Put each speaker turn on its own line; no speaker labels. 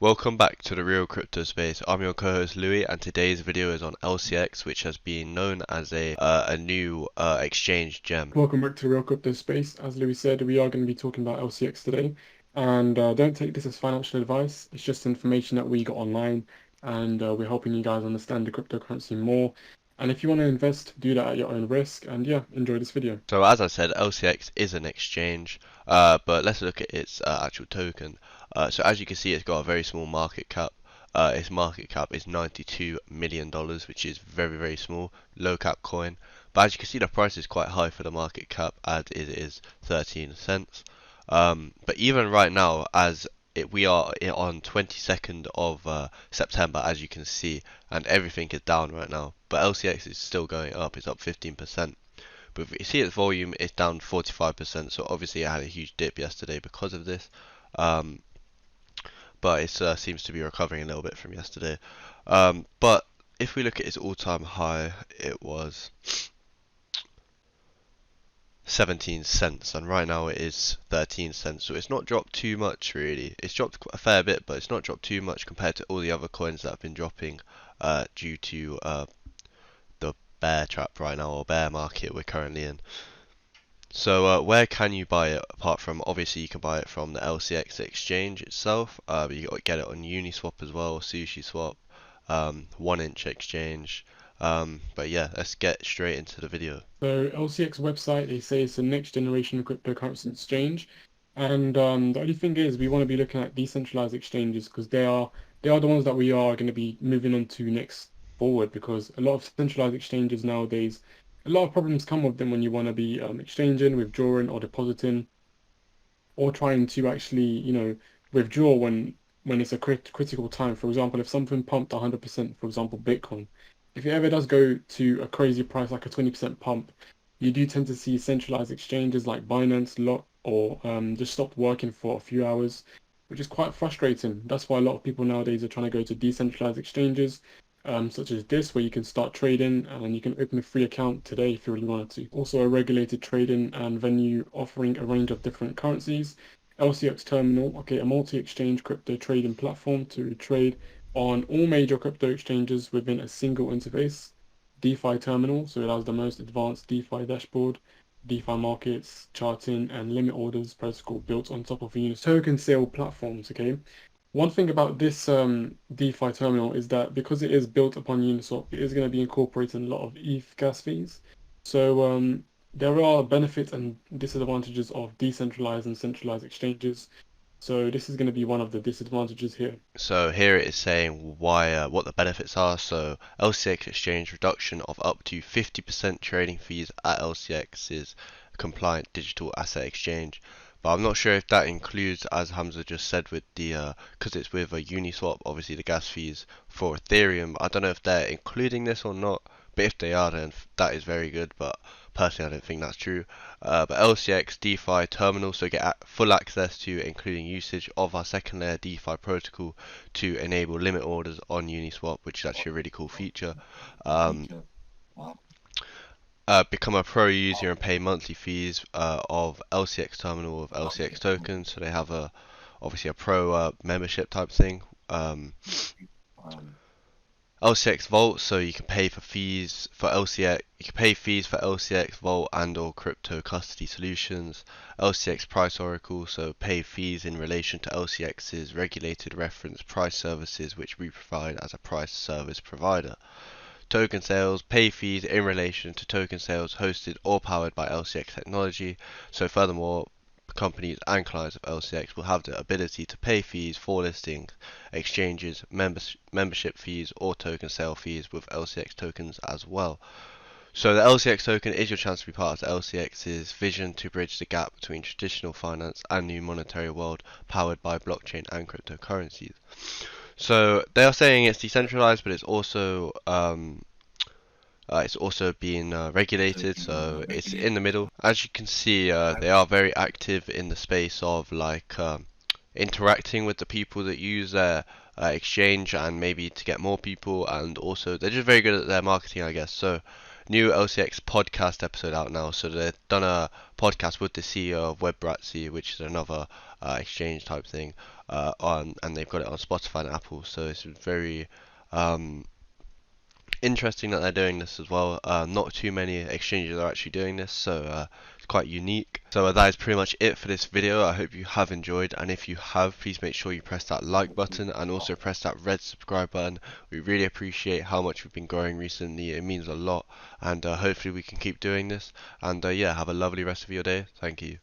Welcome back to the real crypto space. I'm your co-host Louis, and today's video is on LCX, which has been known as a new exchange gem.
Welcome back to the Real Crypto Space. As Louis said, we are going to be talking about LCX today. And don't take this as financial advice. It's just information that we got online, and we're helping you guys understand the cryptocurrency more. And if you want to invest, do that at your own risk. And yeah, enjoy this video.
So as I said, LCX is an exchange, but let's look at its actual token. So as you can see, it's got a very small market cap. Its market cap is $92 million, which is very, very small, low cap coin. But as you can see, the price is quite high for the market cap, as it is 13 cents. But even right now, we are on 22nd of September, as you can see, and everything is down right now. But LCX is still going up, it's up 15%. But if you see its volume, it's down 45%, so obviously it had a huge dip yesterday because of this. But it seems to be recovering a little bit from yesterday. But if we look at its all-time high, it was 17 cents, and right now it is 13 cents, so it's not dropped too much really. It's dropped a fair bit, but it's not dropped too much compared to all the other coins that have been dropping due to the bear trap right now, or bear market we're currently in. So where can you buy it, apart from obviously you can buy it from the LCX exchange itself, but you got to get it on Uniswap as well, SushiSwap, 1inch exchange. But yeah, let's get straight into the video.
So LCX website, they say it's the next generation cryptocurrency exchange. And the only thing is we want to be looking at decentralized exchanges because they are the ones that we are going to be moving on to next forward, because a lot of centralized exchanges nowadays, a lot of problems come with them when you want to be exchanging, withdrawing, or depositing, or trying to actually, withdraw when it's a critical time. For example, if something pumped 100%, for example, Bitcoin, if it ever does go to a crazy price like a 20% pump, you do tend to see centralized exchanges like Binance lock or just stopped working for a few hours, which is quite frustrating. That's why a lot of people nowadays are trying to go to decentralized exchanges, such as this, where you can start trading and you can open a free account today if you really wanted to. Also, a regulated trading and venue offering a range of different currencies. LCX Terminal, okay, a multi-exchange crypto trading platform to trade on all major crypto exchanges within a single interface. DeFi Terminal, so it has the most advanced DeFi dashboard, DeFi markets, charting, and limit orders protocol built on top of Uniswap token sale platforms. Okay, one thing about this DeFi terminal is that because it is built upon Uniswap, it is going to be incorporating a lot of ETH gas fees. So there are benefits and disadvantages of decentralized and centralized exchanges. So this is going to be one of the disadvantages here.
So here it is saying what the benefits are. So LCX exchange reduction of up to 50% trading fees at LCX's compliant digital asset exchange. But I'm not sure if that includes, as Hamza just said, with the because it's with a Uniswap, obviously the gas fees for Ethereum. I don't know if they're including this or not, but if they are, then that is very good. But personally, I don't think that's true. But LCX DeFi terminal, so get full access to, including usage of our second layer DeFi protocol to enable limit orders on Uniswap, which is actually a really cool feature. Um, Become a pro user and pay monthly fees of LCX terminal of LCX tokens. So they have obviously a pro membership type thing. LCX Vault, so you can pay for fees for LCX. You can pay fees for LCX Vault and/or crypto custody solutions. LCX Price Oracle, so pay fees in relation to LCX's regulated reference price services, which we provide as a price service provider. Token sales, pay fees in relation to token sales hosted or powered by LCX technology. So furthermore, companies and clients of LCX will have the ability to pay fees for listings, exchanges, membership fees, or token sale fees with LCX tokens as well. So the LCX token is your chance to be part of LCX's vision to bridge the gap between traditional finance and new monetary world powered by blockchain and cryptocurrencies. So they are saying it's decentralized, but it's also being regulated, so it's in the middle. As you can see, they are very active in the space of interacting with the people that use their exchange, and maybe to get more people, and also they're just very good at their marketing, I guess. So new LCX podcast episode out now. So they've done a podcast with the CEO of WebRatsy, which is another exchange type thing, and they've got it on Spotify and Apple. So it's very interesting that they're doing this as well. Not too many exchanges are actually doing this, so it's quite unique. So that is pretty much it for this video. I hope you have enjoyed, and if you have, please make sure you press that like button and also press that red subscribe button. We really appreciate how much we've been growing recently. It means a lot, and hopefully we can keep doing this. And yeah, have a lovely rest of your day. Thank you.